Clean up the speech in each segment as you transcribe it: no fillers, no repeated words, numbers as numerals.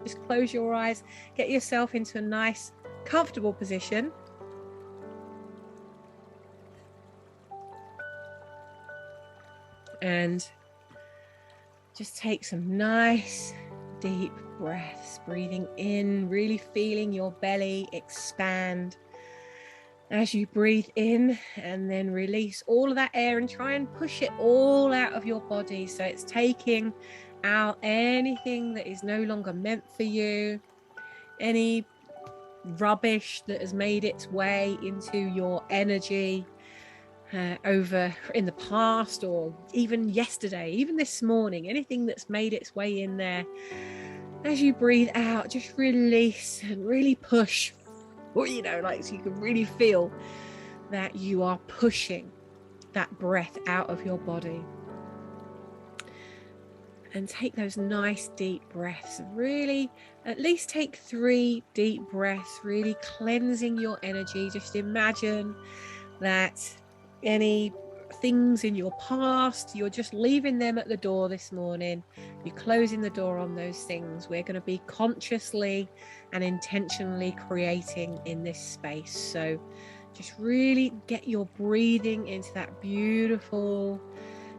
just close your eyes, get yourself into a nice, comfortable position. And just take some nice, deep breaths, breathing in, really feeling your belly expand as you breathe in, and then release all of that air and try and push it all out of your body. So it's taking out anything that is no longer meant for you, any rubbish that has made its way into your energy over in the past, or even yesterday, even this morning, anything that's made its way in there. As you breathe out, just release and really push, or like, so you can really feel that you are pushing that breath out of your body. And take those nice deep breaths. Really, at least take 3 deep breaths, really cleansing your energy. Just imagine that any things in your past, you're just leaving them at the door this morning. You're closing the door on those things. We're going to be consciously and intentionally creating in this space. So just really get your breathing into that beautiful,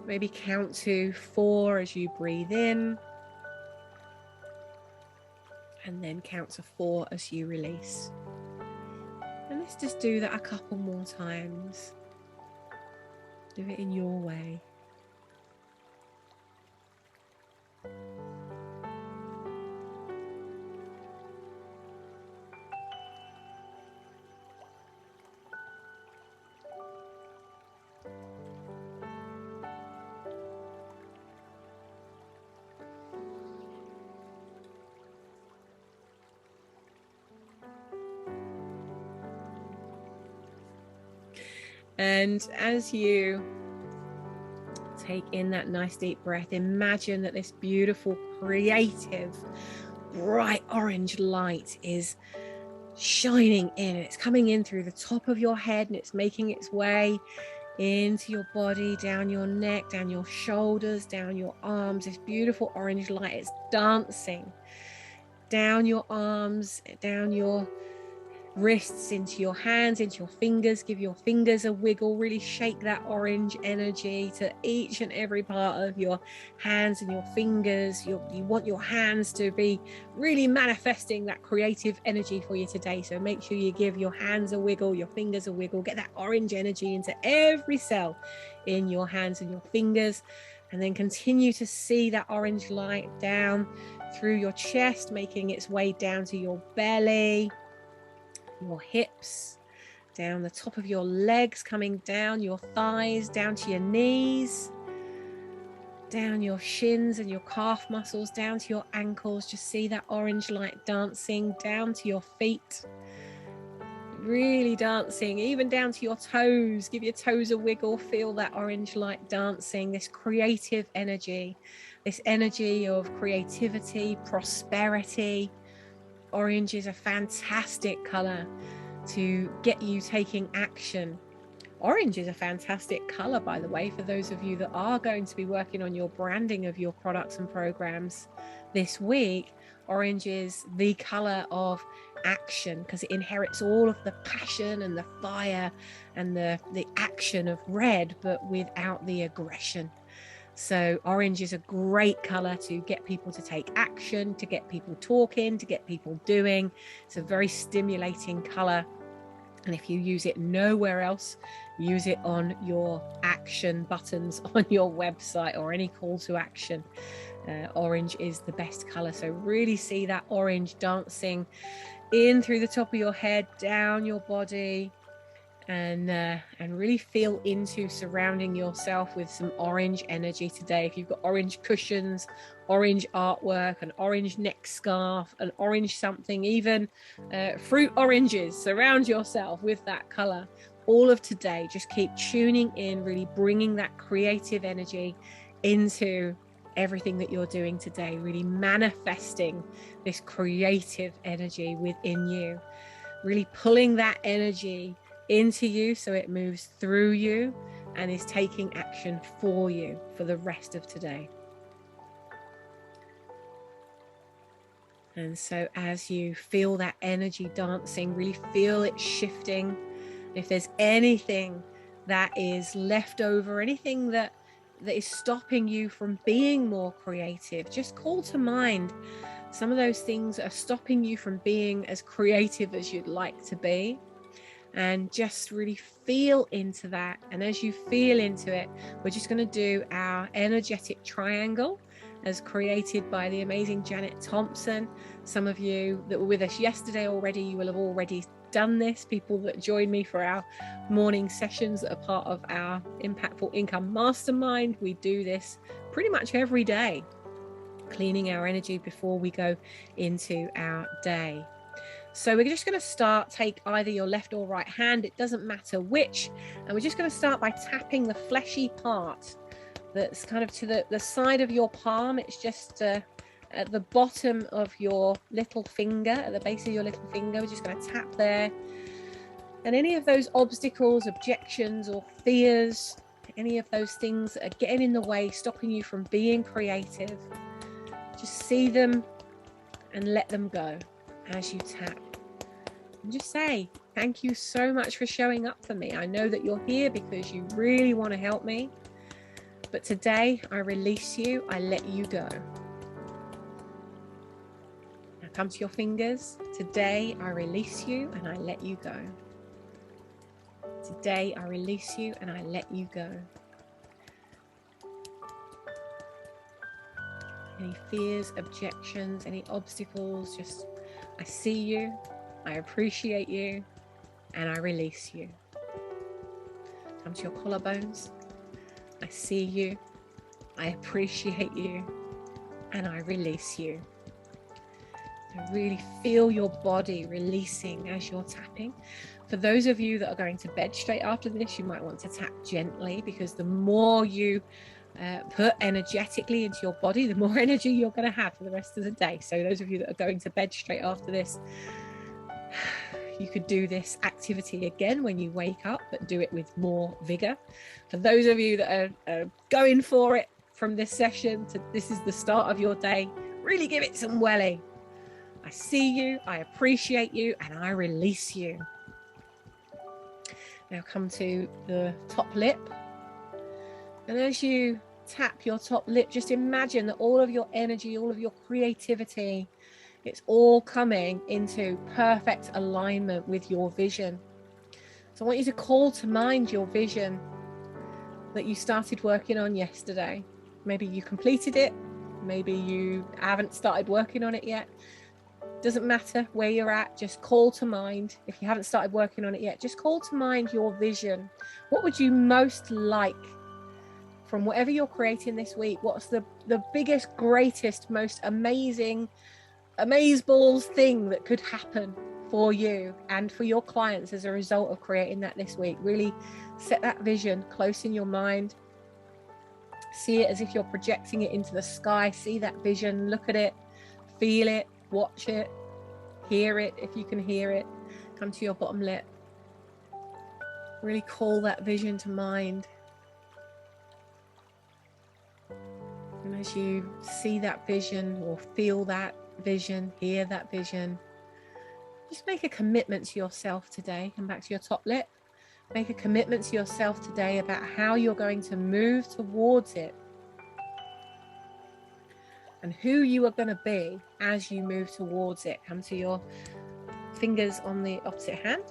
maybe count to 4 as you breathe in, and then count to 4 as you release. And let's just do that a couple more times. Do it in your way. And as you take in that nice deep breath, imagine that this beautiful, creative, bright orange light is shining in. It's coming in through the top of your head, and it's making its way into your body, down your neck, down your shoulders, down your arms. This beautiful orange light is dancing down your arms, down your wrists, into your hands, into your fingers. Give your fingers a wiggle. Really shake that orange energy to each and every part of your hands and your fingers. You want your hands to be really manifesting that creative energy for you today. So make sure you give your hands a wiggle, your fingers a wiggle. Get that orange energy into every cell in your hands and your fingers. And then continue to see that orange light down through your chest, making its way down to your belly, your hips, down the top of your legs, coming down your thighs, down to your knees, down your shins and your calf muscles, down to your ankles. Just see that orange light dancing down to your feet, really dancing, even down to your toes. Give your toes a wiggle. Feel that orange light dancing, this creative energy, this energy of creativity, prosperity. Orange is a fantastic color to get you taking action. Orange is a fantastic color, by the way, for those of you that are going to be working on your branding of your products and programs this week. Orange is the color of action because it inherits all of the passion and the fire and the action of red, but without the aggression. So orange is a great color to get people to take action, to get people talking, to get people doing. It's a very stimulating color. And if you use it nowhere else, use it on your action buttons on your website or any call to action. Orange is the best color. So really see that orange dancing in through the top of your head, down your body, and really feel into surrounding yourself with some orange energy today. If you've got orange cushions, orange artwork, an orange neck scarf, an orange something, even fruit oranges, surround yourself with that color. All of today, just keep tuning in, really bringing that creative energy into everything that you're doing today, really manifesting this creative energy within you, really pulling that energy into you so it moves through you and is taking action for you for the rest of today. And so as you feel that energy dancing, really feel it shifting. If there's anything that is left over, anything that is stopping you from being more creative, just call to mind some of those things that are stopping you from being as creative as you'd like to be. And just really feel into that. And as you feel into it, we're just going to do our energetic triangle as created by the amazing Janet Thompson. Some of you that were with us yesterday already, you will have already done this. People that join me for our morning sessions that are part of our Impactful Income Mastermind, we do this pretty much every day, cleaning our energy before we go into our day. So we're just going to start, take either your left or right hand, it doesn't matter which, and we're just going to start by tapping the fleshy part that's kind of to the side of your palm. It's just at the bottom of your little finger, at the base of your little finger. We're just going to tap there. And any of those obstacles, objections, or fears, any of those things that are getting in the way, stopping you from being creative, just see them and let them go as you tap. And just say, thank you so much for showing up for me. I know that you're here because you really want to help me. But today I release you, I let you go. Now come to your fingers. Today I release you and I let you go. Today I release you and I let you go. Any fears, objections, any obstacles, just I see you, I appreciate you, and I release you. Come to your collarbones. I see you, I appreciate you, and I release you. So really feel your body releasing as you're tapping. For those of you that are going to bed straight after this, you might want to tap gently, because the more you put energetically into your body, the more energy you're going to have for the rest of the day. So those of you that are going to bed straight after this, you could do this activity again when you wake up, but do it with more vigor. For those of you that are going for it from this session to this is the start of your day, really give it some welling. I see you, I appreciate you, and I release you. Now come to the top lip. And as you tap your top lip, just imagine that all of your energy, all of your creativity, it's all coming into perfect alignment with your vision. So I want you to call to mind your vision that you started working on yesterday. Maybe you completed it. Maybe you haven't started working on it yet. Doesn't matter where you're at, just call to mind. If you haven't started working on it yet, just call to mind your vision. What would you most like from whatever you're creating this week? What's the biggest, greatest, most amazing, amazeballs thing that could happen for you and for your clients as a result of creating that this week? Really set that vision close in your mind. See it as if you're projecting it into the sky. See that vision, look at it, feel it, watch it, hear it if you can hear it. Come to your bottom lip. Really call that vision to mind. And as you see that vision or feel that vision, hear that vision, just make a commitment to yourself today. Come back to your top lip. Make a commitment to yourself today about how you're going to move towards it and who you are going to be as you move towards it. Come to your fingers on the opposite hand.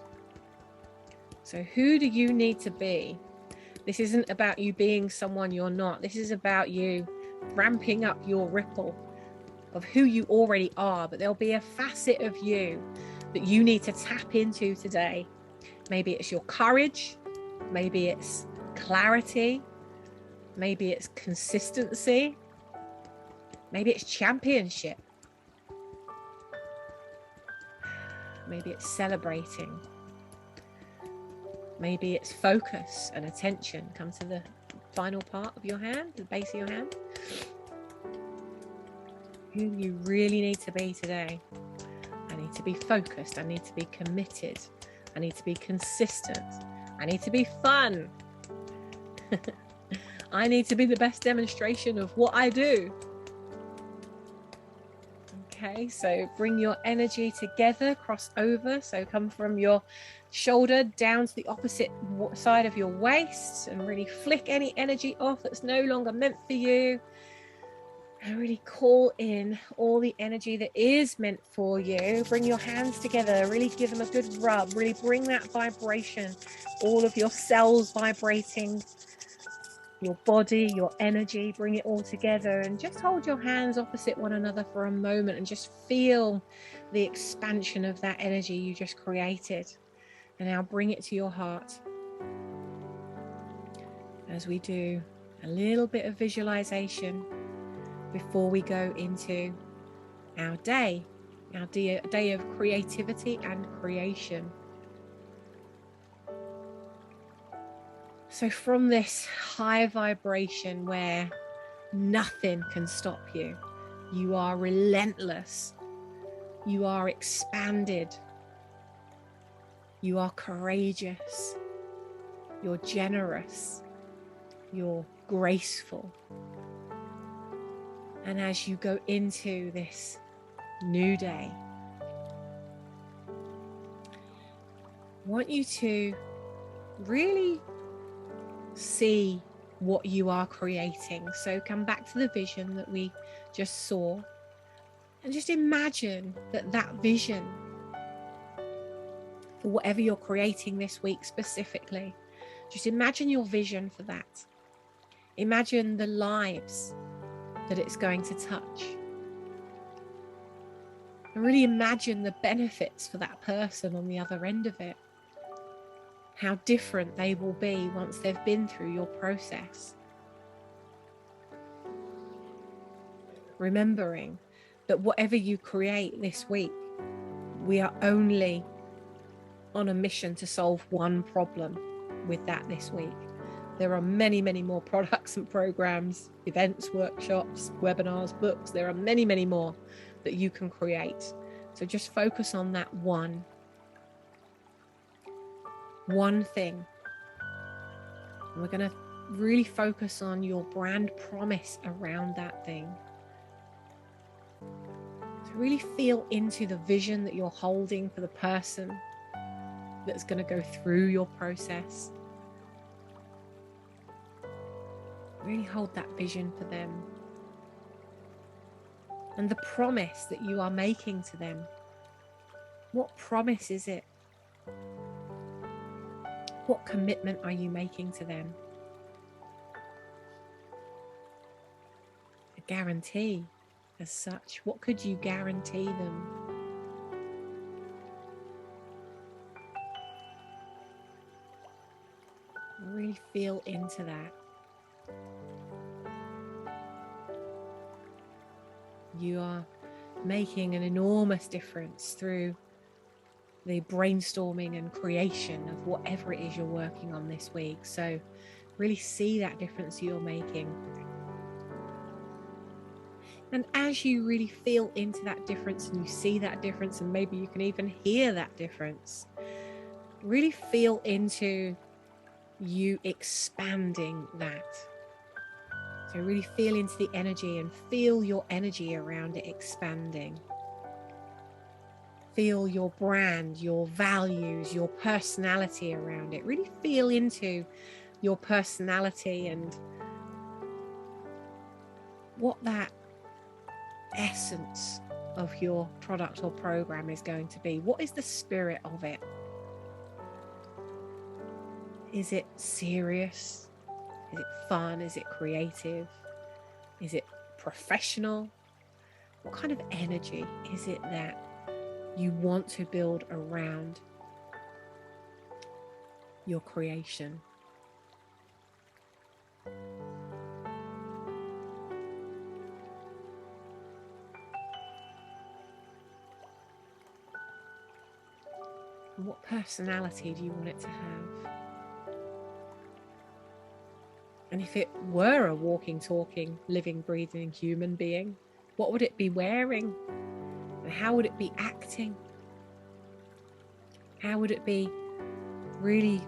So who do you need to be? This isn't about you being someone you're not. This is about you ramping up your ripple of who you already are, but there'll be a facet of you that you need to tap into today. Maybe it's your courage, maybe it's clarity, maybe it's consistency, maybe it's championship, maybe it's celebrating, maybe it's focus and attention. Come to the final part of your hand, the base of your hand. Who you really need to be today. I need to be focused. I need to be committed. I need to be consistent. I need to be fun. I need to be the best demonstration of what I do. Okay, so bring your energy together, cross over. So come from your shoulder down to the opposite side of your waist and really flick any energy off that's no longer meant for you. And really call in all the energy that is meant for you. Bring your hands together, really give them a good rub, really bring that vibration, all of your cells vibrating, your body, your energy, bring it all together, and just hold your hands opposite one another for a moment and just feel the expansion of that energy you just created. And now bring it to your heart as we do a little bit of visualization before we go into our day of creativity and creation. So from this high vibration where nothing can stop you, you are relentless, you are expanded, you are courageous, you're generous, you're graceful. And as you go into this new day, I want you to really see what you are creating. So come back to the vision that we just saw and just imagine that vision for whatever you're creating this week specifically, just imagine your vision for that. Imagine the lives that it's going to touch. And really imagine the benefits for that person on the other end of it. How different they will be once they've been through your process. Remembering that whatever you create this week, we are only on a mission to solve one problem with that this week. There are many, many more products and programs, events, workshops, webinars, books. There are many, many more that you can create. So just focus on that one thing. And we're going to really focus on your brand promise around that thing. So really feel into the vision that you're holding for the person that's going to go through your process. Really hold that vision for them. And the promise that you are making to them. What promise is it? What commitment are you making to them? A guarantee as such. What could you guarantee them? Really feel into that. You are making an enormous difference through the brainstorming and creation of whatever it is you're working on this week. So really see that difference you're making. And as you really feel into that difference and you see that difference, and maybe you can even hear that difference, really feel into you expanding that. So really feel into the energy and feel your energy around it expanding. Feel your brand, your values, your personality around it. Really feel into your personality and what that essence of your product or program is going to be. What is the spirit of it? Is it serious? Is it fun? Is it creative? Is it professional? What kind of energy is it that you want to build around your creation? And what personality do you want it to have? And if it were a walking, talking, living, breathing human being, what would it be wearing? And how would it be acting? How would it be really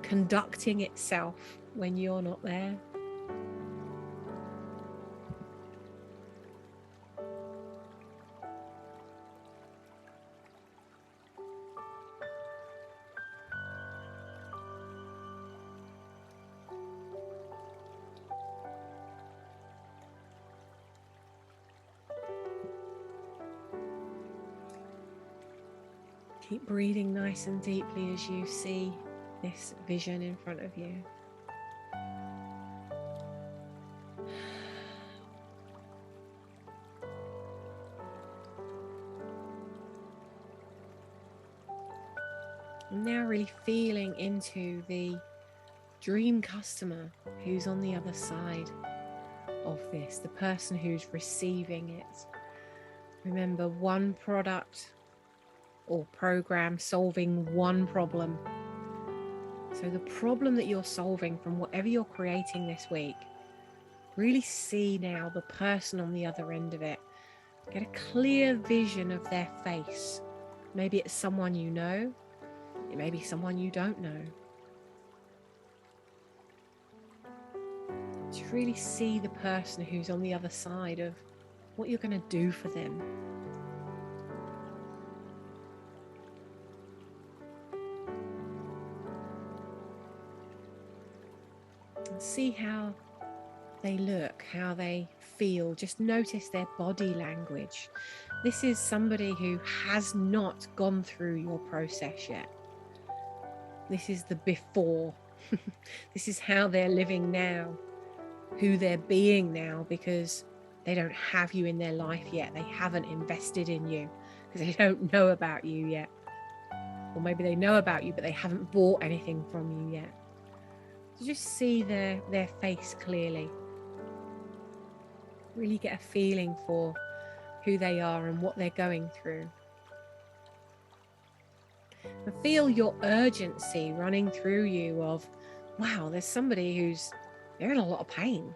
conducting itself when you're not there? Keep breathing nice and deeply as you see this vision in front of you. Now really feeling into the dream customer who's on the other side of this, the person who's receiving it. Remember, one product or program solving one problem. So the problem that you're solving from whatever you're creating this week, really see now the person on the other end of it. Get a clear vision of their face. Maybe it's someone you know. It may be someone you don't know. Just really see the person who's on the other side of what you're going to do for them. And see how they look, how they feel. Just notice their body language. This is somebody who has not gone through your process yet. This is the before. This is how they're living now, who they're being now, because they don't have you in their life yet. They haven't invested in you because they don't know about you yet. Or maybe they know about you, but they haven't bought anything from you yet. So just see their face clearly. Really get a feeling for who they are and what they're going through. And feel your urgency running through you of, wow, there's somebody they're in a lot of pain.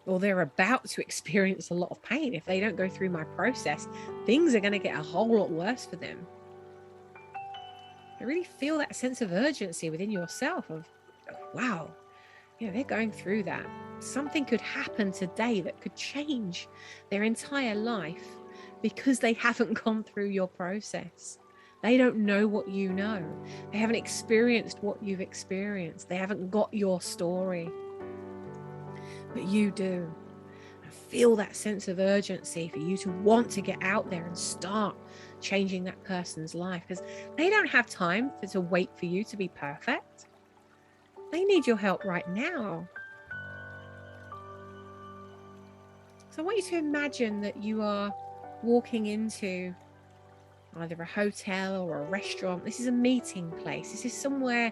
Or they're about to experience a lot of pain. If they don't go through my process, things are going to get a whole lot worse for them. I really feel that sense of urgency within yourself of, wow, they're going through that. Something could happen today that could change their entire life because they haven't gone through your process. They don't know what you know. They haven't experienced what you've experienced. They haven't got your story. But you do. I feel that sense of urgency for you to want to get out there and start changing that person's life, because they don't have time to wait for you to be perfect. They need your help right now. So I want you to imagine that you are walking into either a hotel or a restaurant. This is a meeting place. This is somewhere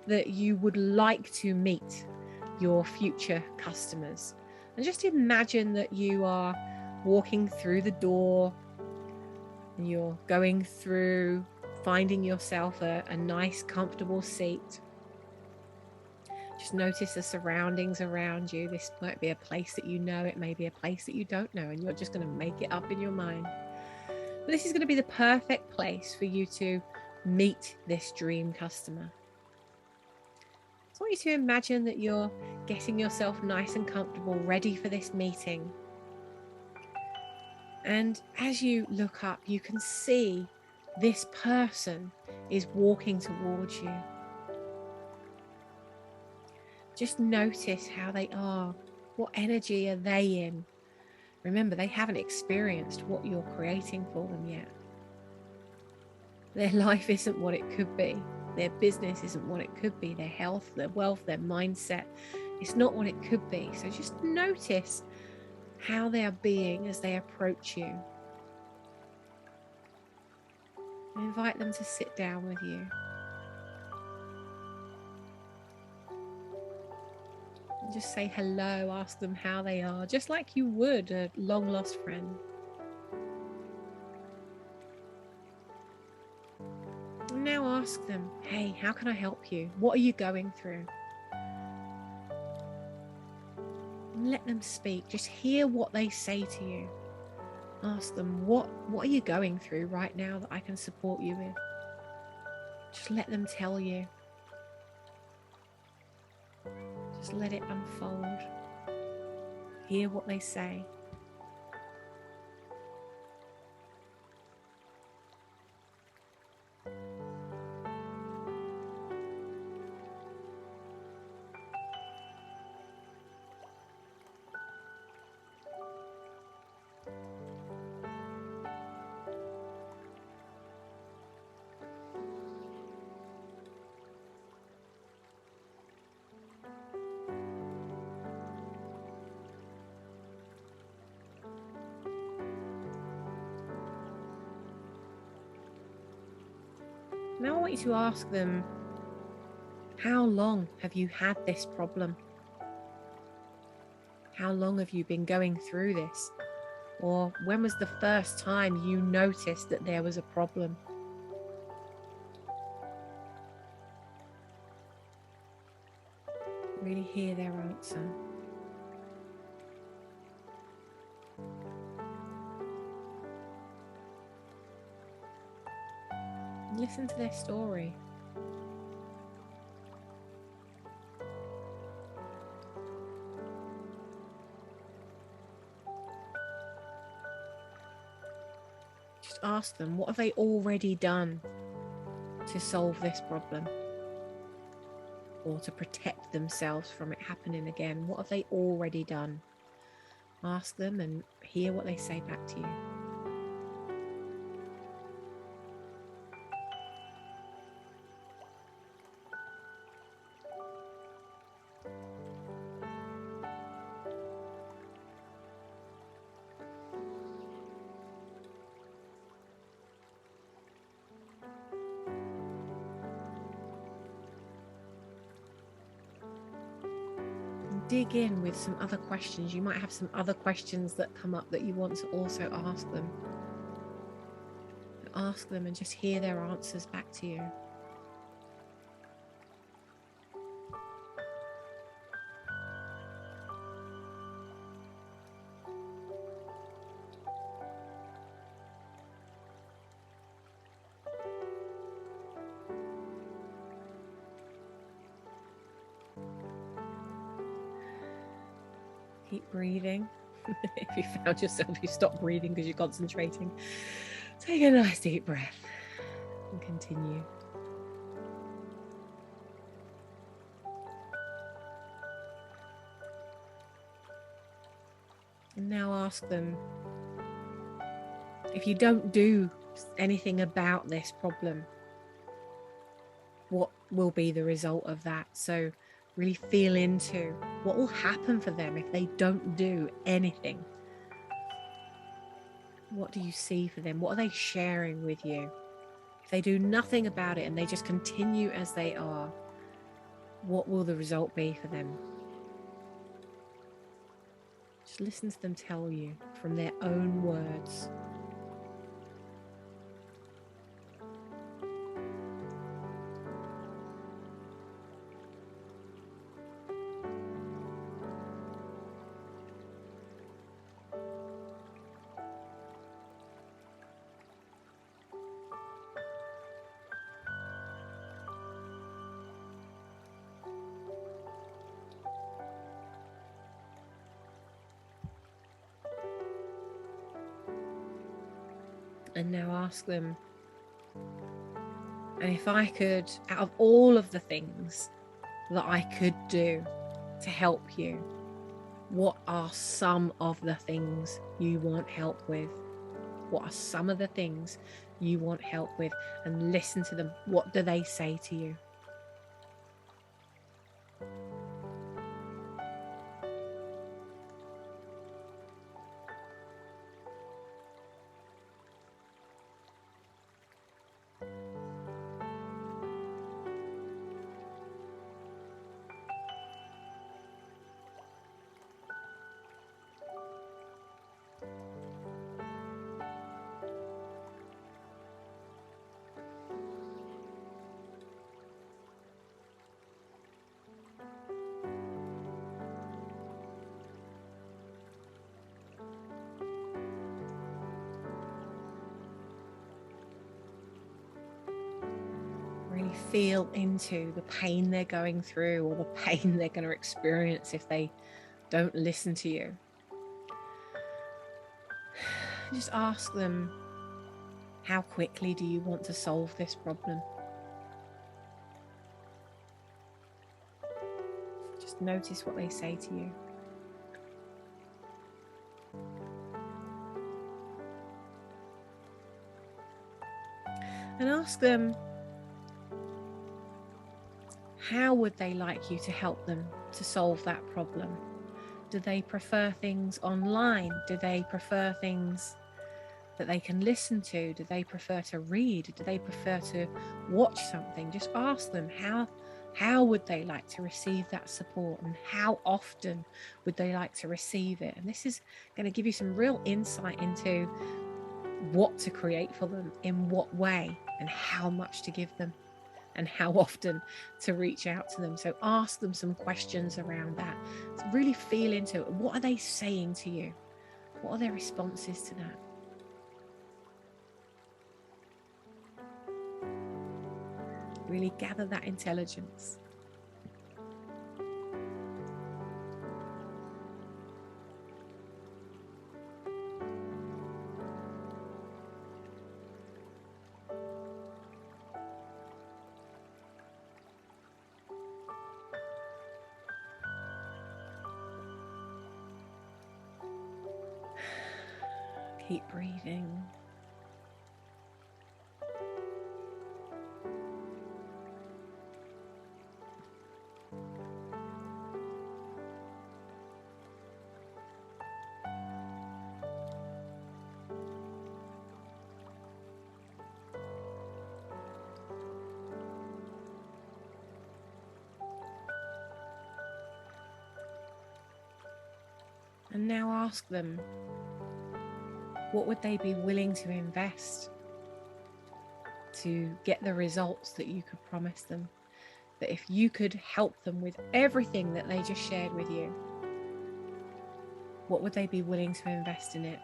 that you would like to meet your future customers. And just imagine that you are walking through the door and you're going through, finding yourself a nice, comfortable seat. Just notice the surroundings around you. This might be a place that you know. It may be a place that you don't know, and you're just going to make it up in your mind. But this is going to be the perfect place for you to meet this dream customer. So I want you to imagine that you're getting yourself nice and comfortable, ready for this meeting. And as you look up, you can see this person is walking towards you. Just notice how they are. What energy are they in? Remember, they haven't experienced what you're creating for them yet. Their life isn't what it could be. Their business isn't what it could be. Their health, their wealth, their mindset, it's not what it could be. So just notice how they are being as they approach you. And invite them to sit down with you. And just say hello, ask them how they are, just like you would a long-lost friend. And now ask them, hey, how can I help you? What are you going through? And let them speak. Just hear what they say to you. Ask them, what are you going through right now that I can support you with? Just let them tell you. Just let it unfold. Hear what they say. Now I want you to ask them, how long have you had this problem? How long have you been going through this? Or when was the first time you noticed that there was a problem? Really hear their answer. Listen to their story. Just ask them, what have they already done to solve this problem? Or to protect themselves from it happening again? What have they already done? Ask them and hear what they say back to you. Dig in with some other questions. You might have some other questions that come up that you want to also ask them. Ask them and just hear their answers back to you. Keep breathing. If you found yourself, you stop breathing because you're concentrating, take a nice deep breath and continue. And now ask them, if you don't do anything about this problem, what will be the result of that? So really feel into what will happen for them if they don't do anything. What do you see for them? What are they sharing with you? If they do nothing about it and they just continue as they are, what will the result be for them? Just listen to them tell you from their own words. And now ask them, and if I could, out of all of the things that I could do to help you, what are some of the things you want help with? What are some of the things you want help with? And listen to them. What do they say to you? Really feel into the pain they're going through or the pain they're going to experience if they don't listen to you. Just ask them, how quickly do you want to solve this problem? Just notice what they say to you. And ask them, how would they like you to help them to solve that problem? Do they prefer things online? Do they prefer things that they can listen to? Do they prefer to read? Do they prefer to watch something? Just ask them how would they like to receive that support, and how often would they like to receive it? And this is going to give you some real insight into what to create for them, in what way, and how much to give them, and how often to reach out to them. So ask them some questions around that. So really feel into it. What are they saying to you? What are their responses to that? Really gather that intelligence. Keep breathing. And now ask them, what would they be willing to invest to get the results that you could promise them? That if you could help them with everything that they just shared with you, what would they be willing to invest in it?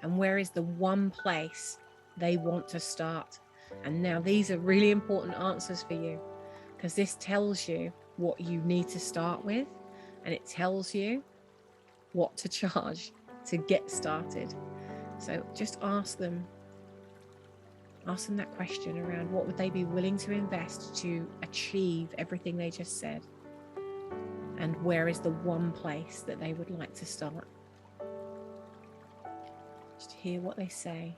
And where is the one place they want to start? And now these are really important answers for you, because this tells you what you need to start with, and it tells you what to charge to get started. So just ask them that question around what would they be willing to invest to achieve everything they just said, and where is the one place that they would like to start. Just hear what they say.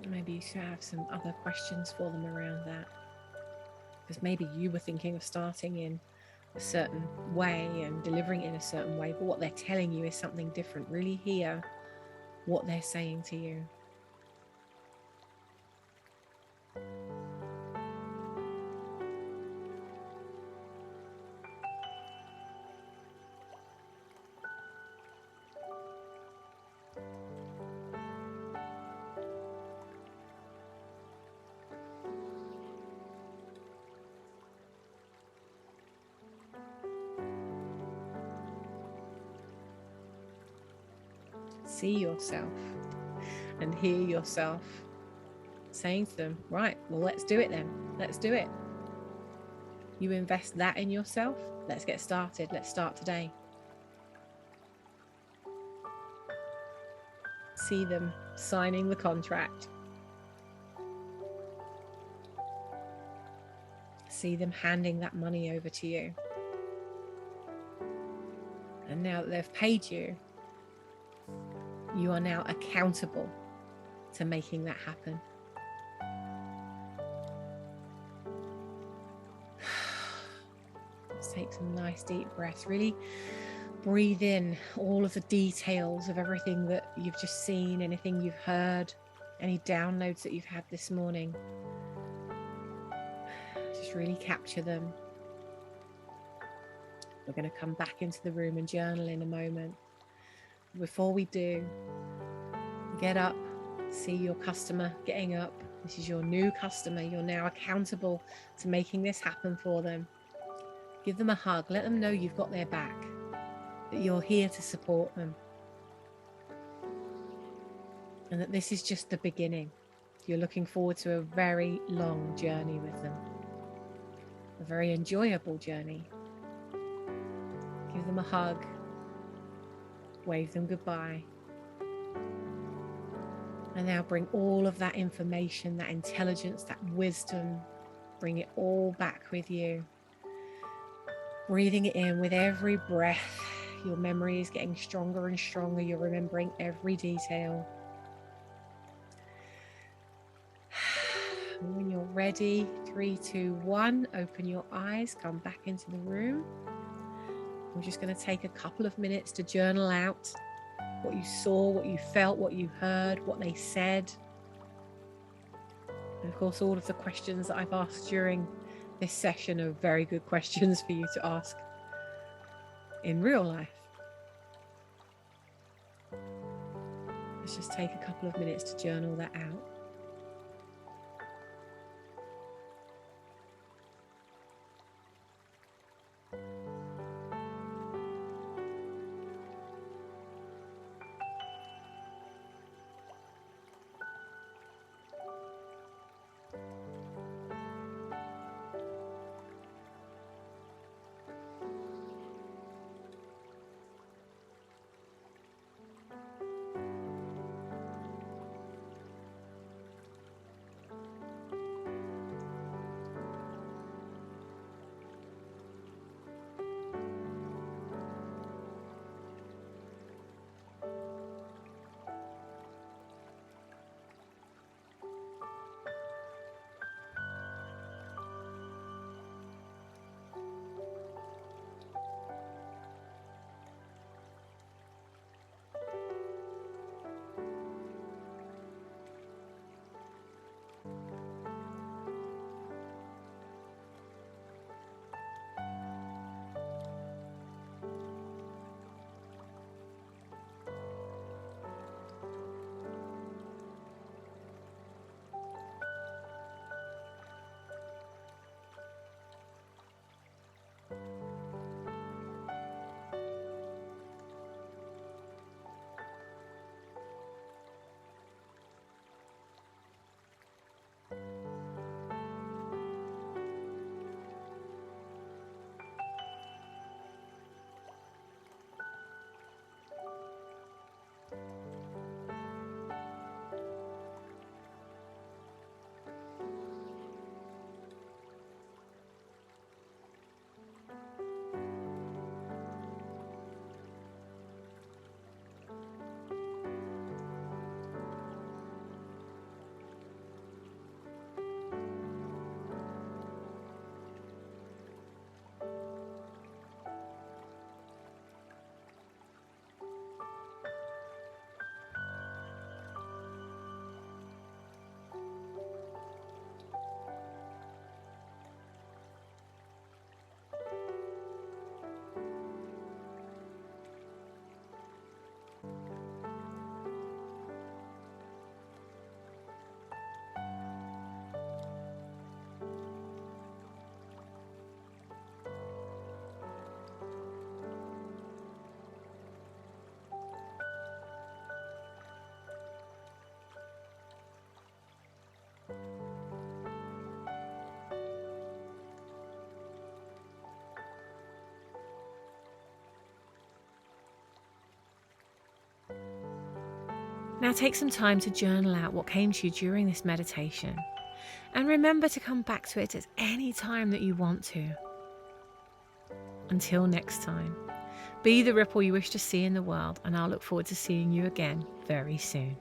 Maybe you should have some other questions for them around that, because maybe you were thinking of starting in a certain way and delivering it in a certain way, but what they're telling you is something different. Really hear what they're saying to you. See yourself and hear yourself saying to them, right, well, let's do it then. Let's do it. You invest that in yourself. Let's get started. Let's start today. See them signing the contract. See them handing that money over to you. And now that they've paid you, you are now accountable to making that happen. Let's take some nice deep breaths. Really breathe in all of the details of everything that you've just seen, anything you've heard, any downloads that you've had this morning. Just really capture them. We're going to come back into the room and journal in a moment. Before we do, get up, see your customer getting up. This is your new customer. You're now accountable to making this happen for them. Give them a hug. Let them know you've got their back, that you're here to support them, and that this is just the beginning. You're looking forward to a very long journey with them, a very enjoyable journey. Give them a hug. Wave them goodbye. And now bring all of that information, that intelligence, that wisdom, bring it all back with you. Breathing it in with every breath. Your memory is getting stronger and stronger. You're remembering every detail. And when you're ready, 3, 2, 1, open your eyes, come back into the room. We're just going to take a couple of minutes to journal out what you saw, what you felt, what you heard, what they said. And of course, all of the questions that I've asked during this session are very good questions for you to ask in real life. Let's just take a couple of minutes to journal that out. Now take some time to journal out what came to you during this meditation. And remember to come back to it at any time that you want to. Until next time, be the ripple you wish to see in the world, and I'll look forward to seeing you again very soon.